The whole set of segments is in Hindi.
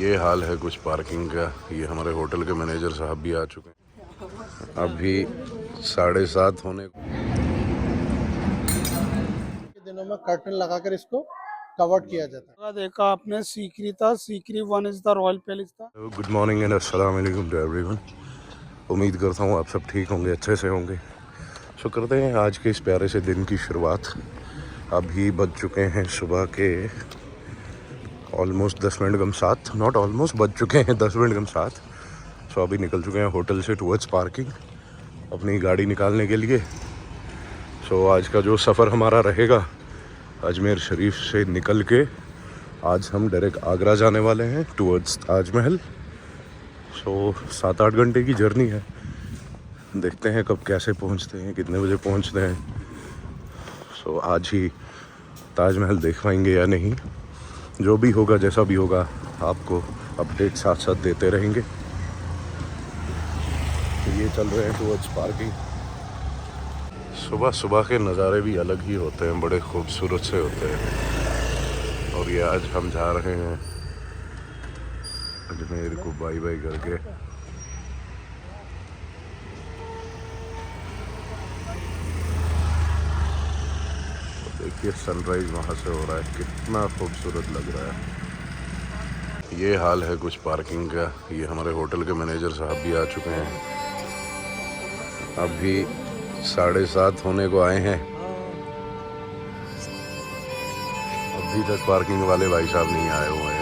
ये हाल है कुछ पार्किंग का। ये हमारे होटल के मैनेजर साहब भी आ चुके हैं। अभी 7:30 होने दिनों में कर्टन लगाकर इसको कवर्ड किया जाता है। देखा आपने सीकरी था, Sikri one is the royal palace था। गुड मॉर्निंग एंड अस्सलाम वालेकुम टू एवरीवन। उम्मीद करता हूँ आप सब ठीक होंगे, अच्छे से होंगे। सो करते हैं आज के इस प्यारे से दिन की शुरुआत। अभी बज चुके हैं सुबह के almost 10 minute come 7, not almost, बज चुके हैं 10 मिनट कम 7। सो अभी निकल चुके हैं होटल से टुवर्ड्स पार्किंग अपनी गाड़ी निकालने के लिए। सो आज का जो सफ़र हमारा रहेगा, अजमेर शरीफ से निकल के आज हम डायरेक्ट आगरा जाने वाले हैं टुवर्ड्स ताजमहल। सो 7-8 घंटे की जर्नी है। देखते हैं कब कैसे पहुंचते हैं, कितने बजे पहुंचते हैं। सो आज ही ताजमहल देख पाएंगे या नहीं, जो भी होगा जैसा भी होगा आपको अपडेट साथ साथ देते रहेंगे। ये चल रहे हैं टुवर्ड्स पार्किंग। सुबह सुबह के नज़ारे भी अलग ही होते हैं, बड़े खूबसूरत से होते हैं। और ये आज हम जा रहे हैं अजमेर को बाय बाय करके। देखिए सनराइज वहाँ से हो रहा है, कितना खूबसूरत लग रहा है। ये हाल है कुछ पार्किंग का। ये हमारे होटल के मैनेजर साहब भी आ चुके हैं। अभी 7:30 होने को आए हैं, अभी तक पार्किंग वाले भाई साहब नहीं आए हुए हैं।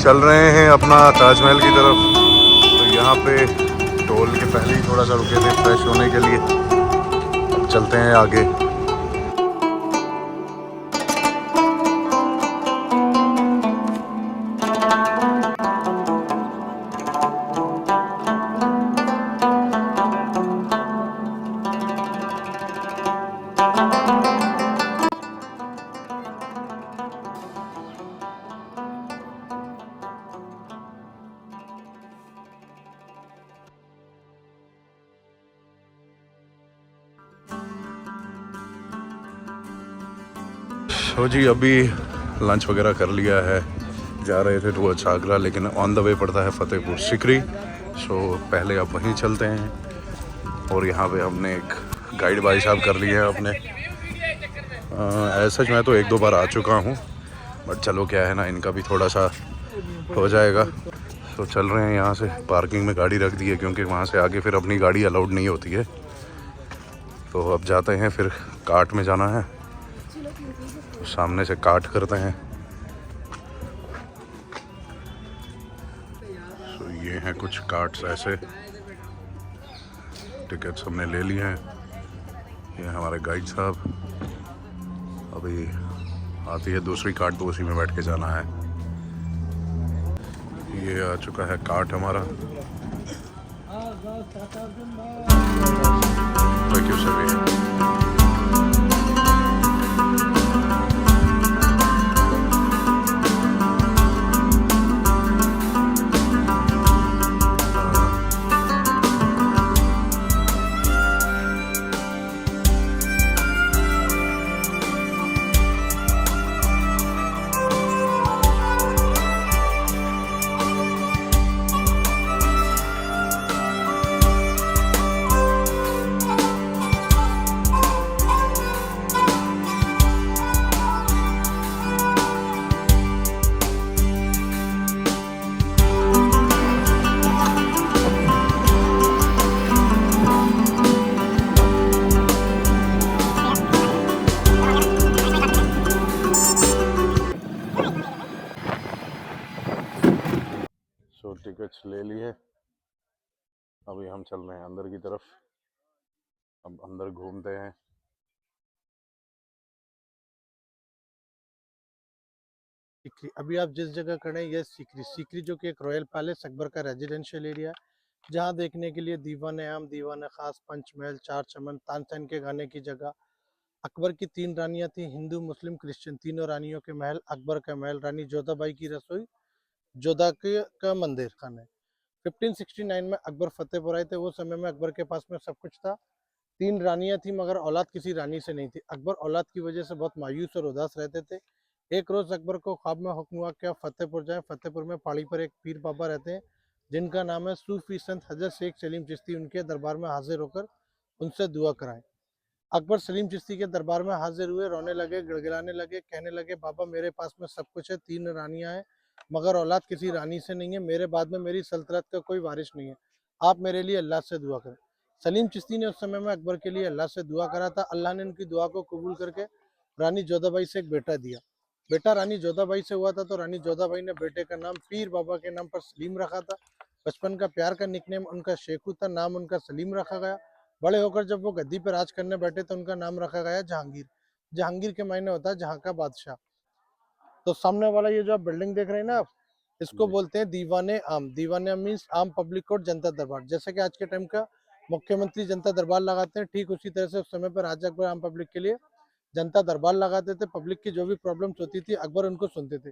चल रहे हैं अपना ताजमहल की तरफ। तो यहाँ पे टोल के पहले ही थोड़ा सा रुके थे फ्रेश होने के लिए। अब चलते हैं आगे। तो जी अभी लंच वगैरह कर लिया है, जा रहे थे टुवर्ड्स आगरा, लेकिन ऑन द वे पड़ता है फतेहपुर सिकरी। सो पहले अब वहीं चलते हैं। और यहाँ पे हमने एक गाइड भाई साहब कर लिए हैं अपने। ऐसा मैं तो 1-2 बार आ चुका हूँ, बट चलो क्या है ना, इनका भी थोड़ा सा हो जाएगा। तो चल रहे हैं यहाँ से, पार्किंग में गाड़ी रख दी है क्योंकि वहाँ से आगे फिर अपनी गाड़ी अलाउड नहीं होती है। तो अब जाते हैं, फिर कार्ट में जाना है, तो सामने से काट करते हैं। तो ये हैं कुछ कार्ट्स ऐसे, टिकट्स हमने ले लिए हैं। ये हमारे गाइड साहब, अभी आती है दूसरी कार्ट तो उसी में बैठ के जाना है। ये आ चुका है कार्ट हमारा। थैंक यू सभी। अभी हम चल रहे हैं अंदर की तरफ। अब अंदर घूमते हैं। सीकरी, अभी आप जिस जगह खड़े हैं ये सीकरी, सीकरी जो कि एक रॉयल पैलेस अकबर का रेजिडेंशियल एरिया है, जहाँ देखने के लिए दीवाने आम, दीवाने खास, पंचमहल, चार चमन, तानसेन के गाने की जगह। अकबर की 3 रानियां थी, हिंदू मुस्लिम क्रिश्चियन, तीनों रानियों के महल, अकबर का महल, रानी जोधाबाई की रसोई, जोधा के का मंदिर खाने। 1569 में अकबर फतेहपुर आए थे। वो समय में अकबर के पास में सब कुछ था। 3 रानियां थी मगर औलाद किसी रानी से नहीं थी। अकबर औलाद की वजह से बहुत मायूस और उदास रहते थे। एक रोज अकबर को ख्वाब में हुक्म हुआ कि आप फतेहपुर जाएं। फतेहपुर में पहाड़ी पर एक पीर बाबा रहते हैं जिनका नाम है सूफी संत हजरत शेख सलीम चिश्ती। उनके दरबार में हाजिर होकर उनसे दुआ कराएं। अकबर सलीम चिश्ती के दरबार में हाजिर हुए, रोने लगे, गिड़गिड़ाने लगे, कहने लगे बाबा मेरे पास में सब कुछ है, 3 रानियां हैं मगर औलाद किसी रानी से नहीं है, मेरे बाद में मेरी सल्तनत का कोई वारिस नहीं है, आप मेरे लिए अल्लाह से दुआ करें। सलीम चिश्ती ने उस समय में अकबर के लिए अल्लाह से दुआ करा था। अल्लाह ने उनकी दुआ को कबूल करके रानी जोधाबाई से एक बेटा दिया। बेटा रानी जोधाबाई से हुआ था तो रानी जोधाबाई ने बेटे का नाम पीर बाबा के नाम पर सलीम रखा था। बचपन का प्यार का निकनेम उनका शेखू था, नाम उनका सलीम रखा गया। बड़े होकर जब वो गद्दी पर राज करने बैठे तो उनका नाम रखा गया जहांगीर। जहांगीर के मायने होता है जहाँ का बादशाह। तो सामने वाला ये जो आप बिल्डिंग देख रहे हैं ना आप, इसको जी। बोलते हैं दीवाने आम। दीवाने आम मीन्स आम पब्लिक कोर्ट, जनता दरबार। जैसे कि आज के टाइम का मुख्यमंत्री जनता दरबार लगाते हैं, ठीक उसी तरह से उस समय पर राजा अकबर आम पब्लिक के लिए जनता दरबार लगाते थे। पब्लिक की जो भी प्रॉब्लम्स होती थी अकबर उनको सुनते थे।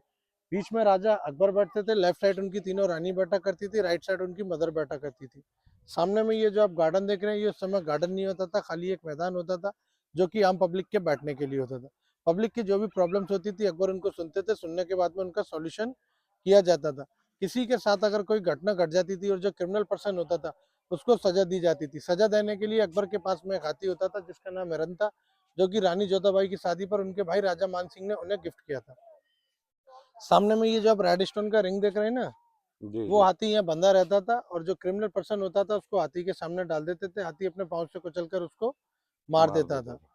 बीच में राजा अकबर बैठते थे, लेफ्ट साइड उनकी तीनों रानी बैठा करती थी, राइट साइड उनकी मदर बैठा करती थी। सामने में ये जो आप गार्डन देख रहे हैं, ये उस समय गार्डन नहीं होता था, खाली एक मैदान होता था जो कि आम पब्लिक के बैठने के लिए होता था। पब्लिक की जो भी प्रॉब्लम्स होती थी अकबर उनको सुनते थे, सुनने के बाद में उनका सॉल्यूशन किया जाता था। किसी के साथ अगर कोई घटना घट जाती थी और जो क्रिमिनल पर्सन होता था उसको सजा दी जाती थी। सजा देने के लिए अकबर के पास में एक हाथी होता था जिसका नाम हिरन था, जो कि रानी जोधाबाई की शादी पर उनके भाई राजा मान सिंह ने उन्हें गिफ्ट किया था। सामने में ये जो आप रेड स्टोन का रिंग देख रहे हैं ना, जी वो जी। हाथी यहाँ बंधा रहता था और जो क्रिमिनल पर्सन होता था उसको हाथी के सामने डाल देते थे। हाथी अपने पाँव से कुचलकर उसको मार मार देता देता था। था।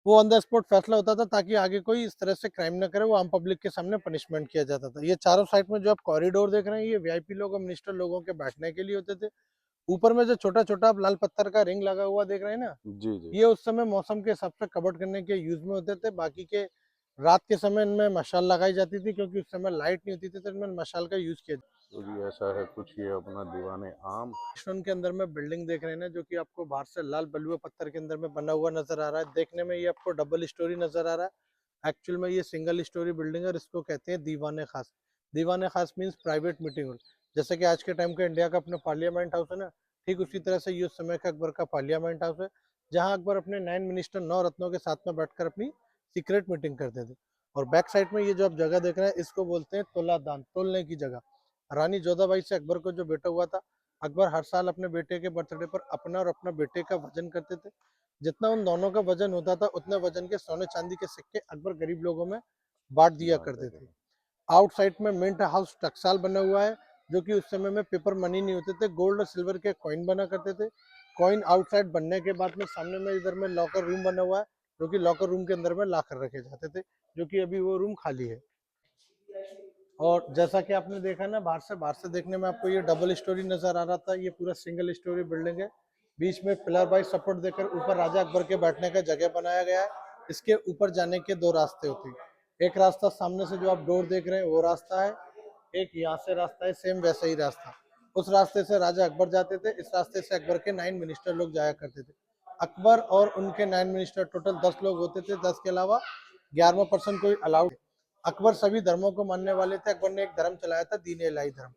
वो ऑन द स्पॉट फैसला होता था ताकि आगे कोई इस तरह से क्राइम न करे, वो आम पब्लिक के सामने पनिशमेंट किया जाता था। ये चारों साइड में जो आप कॉरिडोर देख रहे हैं, ये वीआईपी लोग और मिनिस्टर लोगों के बैठने के लिए होते थे। ऊपर में जो छोटा छोटा आप लाल पत्थर का रिंग लगा हुआ देख रहे हैं ना, जी जी। ये उस समय मौसम के हिसाब से कवर्ड करने के यूज में होते थे। बाकी के रात के समय इनमें मशाल लगाई जाती थी क्योंकि उस समय लाइट नहीं होती थी, तो इनमें मशाल का यूज किया। तो जी ऐसा है कुछ ये अपना दीवाने आम। रेस्टोरेंट के अंदर में बिल्डिंग देख रहे हैं ना, जो कि आपको बाहर से लाल बलुआ पत्थर के अंदर में बना हुआ नजर आ रहा है। देखने में ये आपको डबल स्टोरी नजर आ रहा है, एक्चुअल में ये सिंगल स्टोरी बिल्डिंग है और इसको कहते हैं दीवाने खास। दीवाने खास मीन्स प्राइवेट मीटिंग हॉल। जैसे कि आज के टाइम का इंडिया का अपना पार्लियामेंट हाउस है ना, ठीक उसी तरह से ये उस समय का अकबर का पार्लियामेंट हाउस है, जहाँ अकबर अपने 9 मिनिस्टर 9 रत्नों के साथ में बैठकर अपनी सीक्रेट मीटिंग करते थे। और बैक साइड में ये जो आप जगह देख रहे हैं इसको बोलते हैं तोलादान, तोलने की जगह। रानी जोधाबाई से अकबर को जो बेटा हुआ था, अकबर हर साल अपने बेटे के बर्थडे पर अपना और अपना बेटे का वजन करते थे। जितना उन दोनों का वजन होता था उतने वजन के सोने चांदी के सिक्के अकबर गरीब लोगों में बांट दिया बांट करते देते थे। थे। आउटसाइड में मिंट हाउस टकसाल बना हुआ है, जो कि उस समय में पेपर मनी नहीं होते थे, गोल्ड और सिल्वर के कॉइन बना करते थे। कॉइन आउटसाइड बनने के बाद में सामने में इधर में लॉकर रूम बना हुआ है, जो कि लॉकर रूम के अंदर में लाकर रखे जाते थे, जो कि अभी वो रूम खाली है। और जैसा कि आपने देखा ना, बाहर से देखने में आपको ये डबल स्टोरी नजर आ रहा था, ये पूरा सिंगल स्टोरी बिल्डिंग है। बीच में पिलर बाय सपोर्ट देकर ऊपर राजा अकबर के बैठने का जगह बनाया गया है। इसके ऊपर जाने के 2 रास्ते होते हैं। एक रास्ता सामने से जो आप डोर देख रहे हैं वो रास्ता है, एक यहाँ से रास्ता है, सेम वैसा ही रास्ता। उस रास्ते से राजा अकबर जाते थे, इस रास्ते से अकबर के 9 मिनिस्टर लोग जाया करते थे। अकबर और उनके 9 मिनिस्टर टोटल 10 लोग होते थे, 10 के अलावा 11वां पर्सन कोई अलाउड। अकबर सभी धर्मों को मानने वाले थे। अकबर ने एक धर्म चलाया था, दीन इलाही धर्म।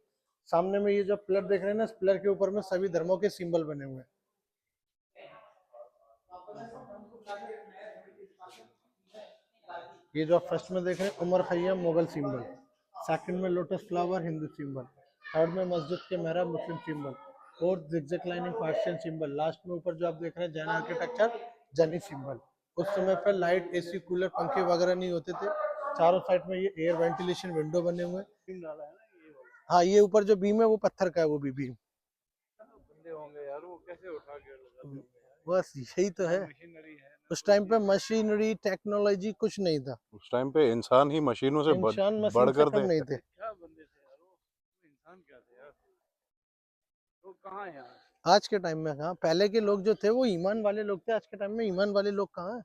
सामने में ये जो पिलर देख रहे हैं ना, इस पिलर के ऊपर में सभी धर्मों के सिंबल बने हुए हैं। ये जो आप फर्स्ट में देख रहे हैं Omar Khayyam Mughal symbol, second में lotus flower Hindu symbol, third में मस्जिद के मेहराब Muslim symbol, fourth zigzag lining Persian symbol, last में ऊपर जो आप देख रहे हैं जैन आर्किटेक्चर जैनी सिंबल। उस समय पर लाइट एसी कूलर पंखे वगैरह नहीं होते थे। चारों साइड में ये एयर वेंटिलेशन विंडो बने हुए हैं। हाँ, ये ऊपर जो बीम है वो पत्थर का है, वो भी बीम। बंदे होंगे यार, वो कैसे उठा के लगाते होंगे यार। बस यही तो है, मशीनरी है ना, उस टाइम पे मशीनरी टेक्नोलॉजी कुछ नहीं था। उस टाइम पे इंसान ही मशीनों से इंसान मशीन से बढ़कर कम थे। नहीं थे। क्या बंदे थे यार वो इंसान क्या थे यार, वो कहाँ है यार। आज के टाइम में कहाँ, पहले के लोग जो थे वो ईमान वाले लोग थे, आज के टाइम में ईमान वाले लोग कहाँ हैं?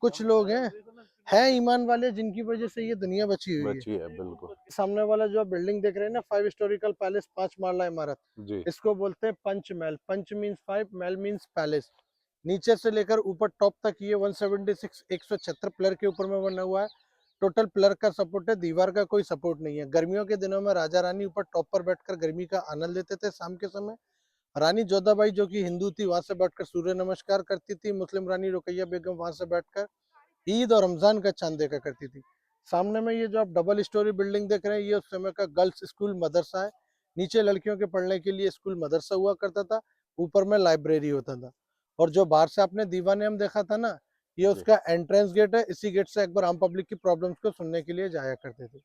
कुछ लोग हैं ईमान वाले जिनकी वजह से ये दुनिया बची हुई है। बची है बिल्कुल। सामने वाला जो आप बिल्डिंग देख रहे हैं ना, 5 हिस्टोरिकल पैलेस, 5 माला इमारत, जी इसको बोलते हैं पंचमहल। पंच मीन्स 5, महल मीन्स पैलेस। नीचे से लेकर ऊपर टॉप तक ये 176 176 पिलर के ऊपर में बना हुआ है। टोटल पिलर का सपोर्ट है, दीवार का कोई सपोर्ट नहीं है। गर्मियों के दिनों में राजा रानी ऊपर टॉप पर बैठकर गर्मी का आनंद लेते थे। शाम के समय रानी जोधाबाई जो कि हिंदू थी, वहां से बैठकर सूर्य नमस्कार करती थी। मुस्लिम रानी रुकैया बेगम वहां से बैठकर ईद और रमजान का चांद देखा करती थी। सामने में ये जो आप डबल स्टोरी बिल्डिंग देख रहे हैं, ये उस समय का गर्ल्स स्कूल मदरसा है। नीचे लड़कियों के पढ़ने के लिए स्कूल मदरसा हुआ करता था, ऊपर में लाइब्रेरी होता था। और जो बाहर से आपने दीवाने हम देखा था ना, ये जी। उसका एंट्रेंस गेट है। इसी गेट से अकबर आम पब्लिक की प्रॉब्लम्स को सुनने के लिए जाया करते थे।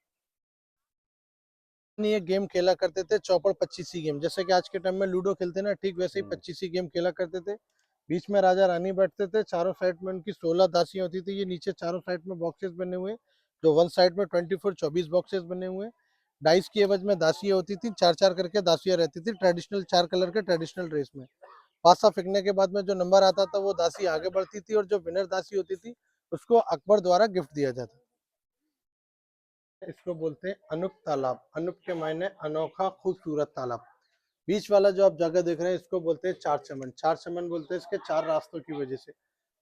ये गेम खेला करते थे, चौपड़ पच्चीसी गेम, जैसे कि आज के टाइम में लूडो खेलते ना, ठीक वैसे ही 25 गेम खेला करते थे। बीच में राजा रानी बैठते थे, चारों साइड में उनकी 16 दासियां होती थी। ये नीचे चारों साइड में बॉक्सेस बने हुए, जो वन साइड में 24 बॉक्सेस बने हुए। डाइस की एवज में दासियां होती थी, 4 4 करके दासियां रहती थी, ट्रेडिशनल 4 कलर के ट्रेडिशनल ड्रेस में। पासा फेंकने के बाद में जो नंबर आता था वो दासी आगे बढ़ती थी, और जो विनर दासी होती थी उसको अकबर द्वारा गिफ्ट दिया जाता था। इसको बोलते हैं अनूप तालाब। अनूप के मायने अनोखा, खूबसूरत तालाब। बीच वाला जो आप जगह देख रहे हैं, इसको बोलते हैं चार चमन। चार चमन बोलते हैं इसके 4 रास्तों की वजह से।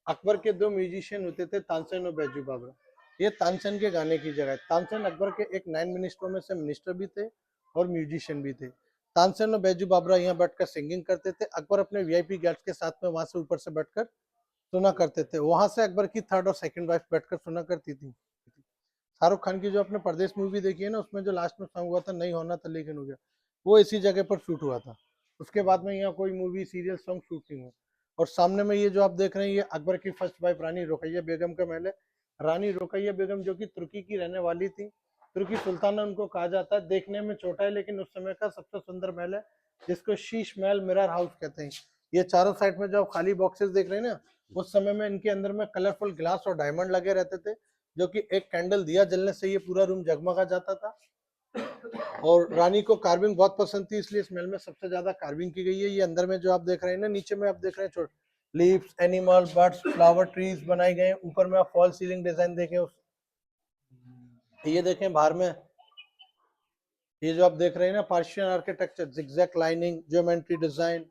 अकबर के 2 म्यूजिशियन होते थे, तानसेन और बैजू बावरा। ये तानसेन के गाने की जगह है। तानसेन अकबर के एक 9 मिनिस्टरों में से मिनिस्टर भी थे और म्यूजिशियन भी थे। तानसेन और बैजू बावरा यहाँ बैठकर सिंगिंग करते थे। अकबर अपने वीआईपी गेस्ट के साथ में वहां से ऊपर से बैठकर सुना करते थे। वहां से अकबर की 3rd और 2nd वाइफ बैठकर सुना करती थी। शाहरुख खान की जो आपने परदेश मूवी देखी है ना, उसमें जो लास्ट में सॉन्ग हुआ था, नहीं होना था लेकिन हो गया, वो इसी जगह पर शूट हुआ था। उसके बाद में यहाँ कोई मूवी सीरियल सॉन्ग शूट नहीं हुआ। और सामने में ये जो आप देख रहे हैं, ये अकबर की फर्स्ट वाइफ रानी रुकैया बेगम का महल है। रानी रुकैया बेगम जो कि तुर्की की रहने वाली थी, तुर्की सुल्ताना उनको कहा जाता है। देखने में छोटा है लेकिन उस समय का सबसे सुंदर महल है, जिसको शीश महल मिरर हाउस कहते हैं। ये चारों साइड में जो आप खाली बॉक्सेस देख रहे हैं ना, उस समय में इनके अंदर में कलरफुल ग्लास और डायमंड लगे रहते थे, जो कि एक कैंडल दिया जलने से ये पूरा रूम जगमगा जाता था। और रानी को कार्विंग बहुत पसंद थी, इसलिए इस महल में सबसे ज्यादा कार्विंग की गई है। ये अंदर में जो आप देख रहे हैं ना, नीचे में आप देख रहे हैं छोटे leaves, animal, birds, flower, trees बनाए गए हैं। ऊपर में आप फॉल सीलिंग डिजाइन देखें ये देखें बाहर में, ये जो आप देख रहे हैं ना, Persian architecture, zigzag lining, geometry design.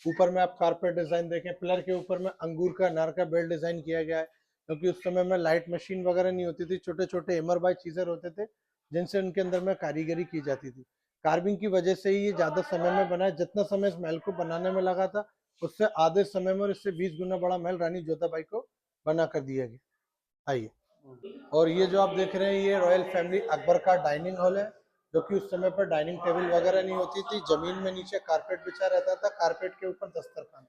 ऊपर में आप कारपेट डिजाइन देखें, पिलर के ऊपर में अंगूर का अनार का बेल डिजाइन किया गया है, क्योंकि उस समय में लाइट मशीन वगैरह नहीं होती थी। छोटे छोटे एमर बाय चीजर होते थे, जिनसे उनके अंदर में कारीगरी की जाती थी। कार्विंग की वजह से ही ये ज्यादा समय में बना है। जितना समय इस महल को बनाने में लगा था, उससे आधे समय में और इससे 20 गुना बड़ा महल रानी जोधाबाई को बना कर दिया गया। आइए। और ये जो आप देख रहे हैं, ये रॉयल फैमिली अकबर का डाइनिंग हॉल है, जो कि उस समय पर डाइनिंग टेबल वगैरह नहीं होती थी। जमीन में नीचे कारपेट बिछा रहता था, कारपेट के ऊपर दस्तरखान।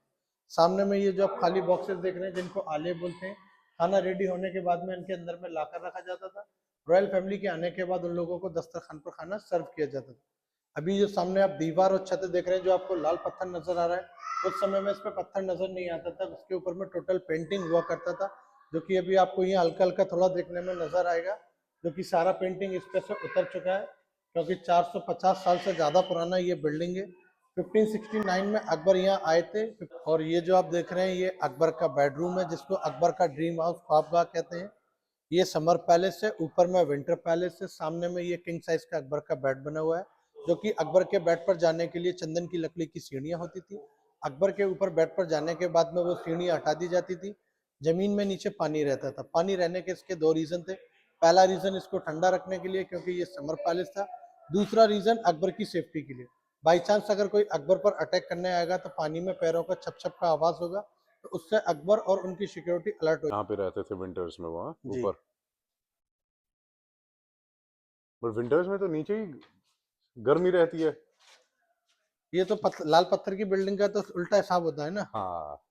सामने में ये जो आप खाली बॉक्सेस देख रहे हैं, जिनको आले बोलते हैं, खाना रेडी होने के बाद में इनके अंदर में लाकर रखा जाता था। रॉयल फैमिली के आने के बाद उन लोगों को दस्तरखान पर खाना सर्व किया जाता था। अभी जो सामने आप दीवार और छत देख रहे हैं, जो आपको लाल पत्थर नजर आ रहा है, उस समय में इस पे पत्थर नजर नहीं आता था। उसके ऊपर में टोटल पेंटिंग हुआ करता था, जो कि अभी आपको यहाँ हल्का हल्का थोड़ा देखने में नजर आएगा, जो कि सारा पेंटिंग इस पे से उतर चुका है, क्योंकि 450 साल से ज्यादा पुराना ये बिल्डिंग है। 1569 में अकबर यहाँ आए थे। और ये जो आप देख रहे हैं, ये अकबर का बेडरूम है, जिसको अकबर का ड्रीम हाउस, ख्वाबगाह कहते हैं। ये समर पैलेस है, ऊपर में विंटर पैलेस है। सामने में ये किंग साइज का अकबर का बेड बना हुआ है, जो कि अकबर के बेड पर जाने के लिए चंदन की लकड़ी की सीढ़ियां होती थी। अकबर के ऊपर बेड पर जाने के बाद में वो सीढ़ियां हटा दी जाती थी। जमीन में नीचे पानी रहता था। पानी रहने के इसके 2 रीजन थे। पहला रीजन इसको ठंडा रखने के लिए, क्योंकि ये समर पैलेस था। दूसरा रीजन अकबर की सेफ्टी के लिए। बाई चांस अगर कोई अकबर पर अटैक करने आएगा, तो पानी में पैरों का छप छप का आवाज होगा, तो उससे अकबर और उनकी सिक्योरिटी अलर्ट हो। यहाँ पे रहते थे विंटर्स में वहाँ जी। ऊपर, पर विंटर्स में तो नीचे ही गर्मी रहती है। ये तो लाल पत्थर की बिल्डिंग का तो उल्टा हिसाब होता है ना। हाँ।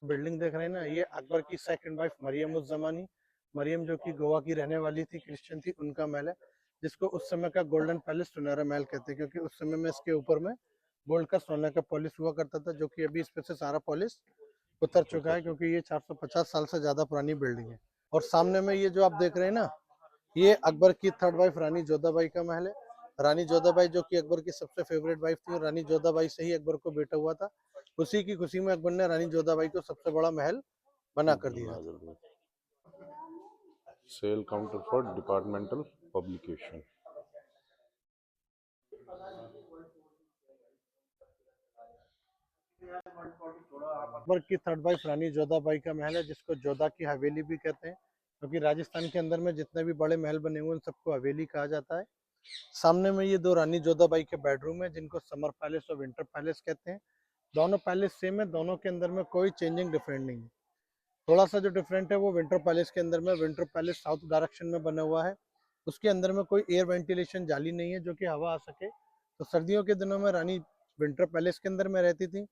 बिल्डिंग देख रहे हैं ना, ये अकबर की 2nd वाइफ मरियम उज जमानी, मरियम जो कि गोवा की रहने वाली थी, क्रिश्चियन थी, उनका महल है, जिसको उस समय का गोल्डन पैलेस, सुनहरा महल कहते हैं, क्योंकि उस समय में इसके ऊपर में गोल्ड का सोने का पॉलिश हुआ करता था, जो कि अभी इस पे से सारा पॉलिश उतर चुका है, क्योंकि ये 450 साल से ज्यादा पुरानी बिल्डिंग है। और सामने में ये जो आप देख रहे हैं ना, ये अकबर की 3rd वाइफ रानी जोधाबाई का महल है। रानी जोधाबाई जो कि अकबर की सबसे फेवरेट वाइफ थी, रानी जोधाबाई से ही अकबर को बेटा हुआ था। उसी की खुशी में अकबर ने रानी जोधाबाई को सबसे बड़ा महल बना कर दिया था। Sale counter for departmental publication. Akbar की थर्ड वाइफ रानी जोधाबाई का महल है, जिसको जोधा की हवेली भी कहते हैं, क्योंकि राजस्थान के अंदर में जितने भी बड़े महल बने हुए हैं उन सबको हवेली कहा जाता है। सामने में ये दो रानी जोधाबाई के बेडरूम है, जिनको समर पैलेस और विंटर पैलेस कहते हैं। दोनों पैलेस सेम है, दोनों के अंदर में कोई चेंजिंग डिफरेंट नहीं है। थोड़ा सा जो डिफरेंट है वो विंटर पैलेस के अंदर में, विंटर पैलेस साउथ डायरेक्शन में बना हुआ है, उसके अंदर में कोई एयर वेंटिलेशन जाली नहीं है जो कि हवा आ सके। तो सर्दियों के दिनों में रानी विंटर पैलेस के अंदर में रहती थी।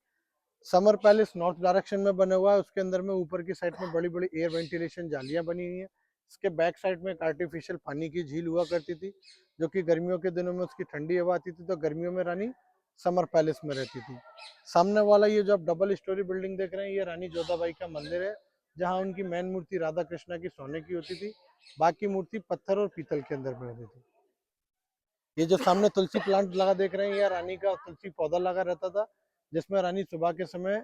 समर पैलेस नॉर्थ डायरेक्शन में बना हुआ है, उसके अंदर में ऊपर की साइड में बड़ी बड़ी एयर वेंटिलेशन जालियां बनी हुई हैं। इसके बैक साइड में एक आर्टिफिशियल पानी की झील हुआ करती थी, जो कि गर्मियों के दिनों में उसकी ठंडी हवा आती थी, तो गर्मियों में रानी समर पैलेस में रहती थी। सामने वाला ये जो आप डबल स्टोरी बिल्डिंग देख रहे हैं, ये रानी जोधाबाई का मंदिर है, जहाँ उनकी मेन मूर्ति राधा कृष्णा की सोने की होती थी, बाकी मूर्ति पत्थर और पीतल के अंदर में रहती थी। ये जो सामने तुलसी प्लांट लगा देख रहे हैं, यह रानी का तुलसी पौधा लगा रहता था, जिसमें रानी सुबह के समय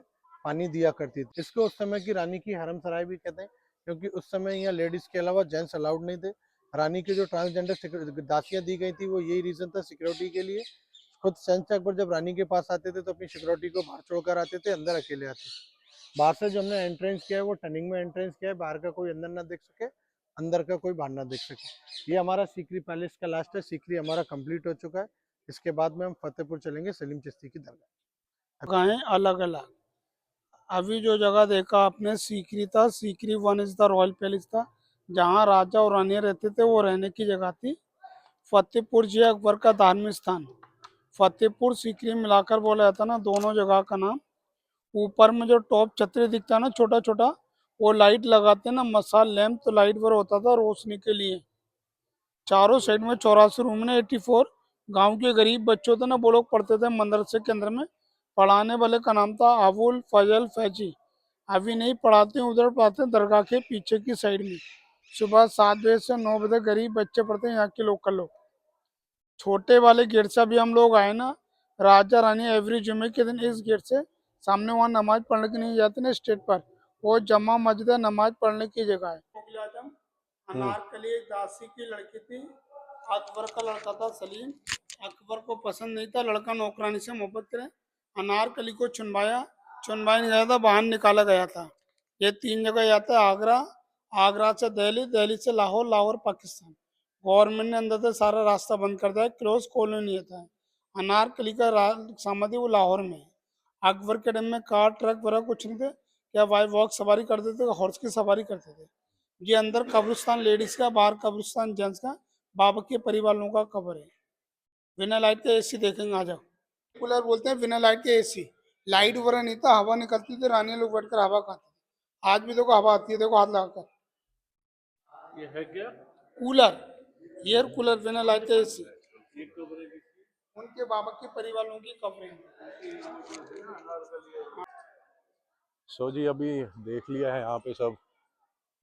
पानी दिया करती थी। इसको उस समय की रानी की हरम सराय भी कहते हैं, क्योंकि उस समय यहाँ लेडीज के अलावा जेंट्स अलाउड नहीं थे। रानी की जो ट्रांसजेंडर दासियां दी गई थी वो यही रीजन था, सिक्योरिटी के लिए। खुद शहंशाह अकबर जब रानी के पास आते थे तो अपनी सिक्योरिटी को बाहर छोड़कर आते थे, अंदर अकेले आते थे। बाहर से जो हमने एंट्रेंस किया है वो टर्निंग में एंट्रेंस किया है, बाहर का कोई अंदर ना देख सके, अंदर का कोई बाहर ना देख सके। ये हमारा सीकरी पैलेस का लास्ट है, सीकरी हमारा कंप्लीट हो चुका है। इसके बाद में हम फतेहपुर चलेंगे सलीम चिश्ती की दरगाह। जगहें अलग अलग। अभी जो जगह देखा आपने सीकरी था, Sikri one is the royal palace था, जहाँ राजा और रानियाँ रहते थे, वो रहने की जगह थी। फतेहपुर जी अकबर का धार्मिक स्थान। फतेहपुर सीकरी मिलाकर बोला जाता ना दोनों जगह का नाम। ऊपर में जो टॉप छतरी दिखता है ना छोटा छोटा, वो लाइट लगाते ना मसाल लैम्प, तो लाइट वर होता था रोशनी के लिए। चारों साइड में 84 रूम ने 84 गांव के गरीब बच्चों थे ना, वो लोग पढ़ते थे मदरसे के अंदर में। पढ़ाने वाले का नाम था अबुल फजल फैजी। अभी नहीं पढ़ाते, उधर पढ़ाते हैं दरगाह के पीछे की साइड में। सुबह 7 बजे से 9 बजे गरीब बच्चे पढ़ते हैं, यहाँ के लोकल लोग। छोटे वाले गेट से अभी हम लोग आए ना, राजा रानी एवरी जुमे के दिन इस गेट से सामने वहाँ नमाज पढ़ने के नहीं जाते ना स्टेट पर, वो जमा मस्जिद है, नमाज पढ़ने की जगह है। मुगल आजम अनारकली एक दासी की लड़की थी, अकबर का लड़का था सलीम। अकबर को पसंद नहीं था लड़का नौकरानी से मोहब्बत करे, अनारकली को चुनवाया नहीं गया था, बाहर निकाला गया था। ये 3 जगह जाता है, आगरा, आगरा से दिल्ली, दिल्ली से लाहौर, लाहौर पाकिस्तान। गवर्नमेंट ने अंदर से सारा रास्ता बंद कर दिया, क्लोज कॉलोनी था। अनारकली का समाधि वो लाहौर में है। अकबर के टाइम में कार ट्रक वगैरह कुछ नहीं थे, क्या वाई वॉक सवारी करते थे, हॉर्स की सवारी करते थे। ये अंदर कब्रिस्तान लेडीज का, बाहर कब्रिस्तान जेंट्स का, बाबा के परिवार वालों का कब्र है। बिना लाइट के एसी देखेंगे, आ जाओ। कूलर बोलते हैं, बिना लाइट के एसी। लाइट वगैरह नहीं था, हवा निकलती थी, रानी लोग बैठकर हवा खाते थे। आज भी देखो हवा आती है, देखो हाथ लगाकर। ये है क्या? कूलर, एयर कूलर, बिना लाइट के एसी। उनके बाबा के परिवार वालों की कब्रें। सो जी अभी देख लिया है यहाँ पे सब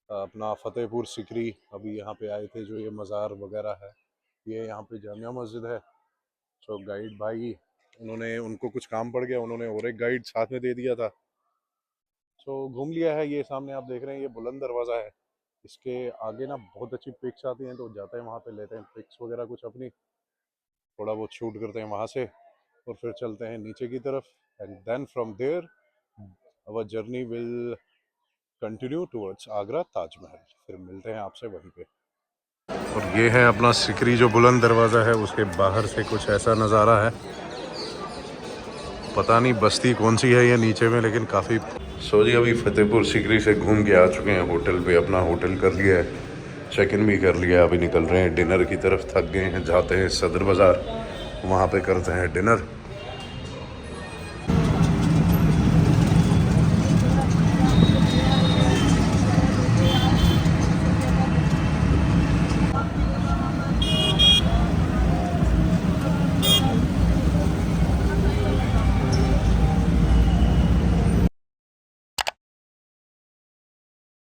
अपना फतेहपुर सिकरी। अभी यहाँ पे आए थे, जो ये मज़ार वगैरह है, ये यहाँ पे जामिया मस्जिद है। सो गाइड भाई, उनको कुछ काम पड़ गया, उन्होंने और एक गाइड साथ में दे दिया था। सो घूम लिया है। ये सामने आप देख रहे हैं, ये बुलंद दरवाज़ा है। इसके आगे ना बहुत अच्छी पिक्स आती हैं, तो जाते हैं वहाँ पे, लेते हैं पिक्स वगैरह कुछ अपनी, थोड़ा बहुत शूट करते हैं वहाँ से, और फिर चलते हैं नीचे की तरफ। And then from there our journey will continue towards Agra Taj Mahal. फिर मिलते हैं आपसे वहीं पे। और ये है अपना सिकरी जो बुलंद दरवाज़ा है, उसके बाहर से कुछ ऐसा नज़ारा है। पता नहीं बस्ती कौन सी है ये नीचे में, लेकिन काफ़ी। सो जी अभी फतेहपुर सिकरी से घूम के आ चुके हैं होटल पे। अपना होटल कर लिया है, चेक इन भी कर लिया है। अभी निकल रहे हैं डिनर की तरफ, थक गए हैं, जाते हैं सदर बाज़ार, वहाँ पे करते हैं डिनर।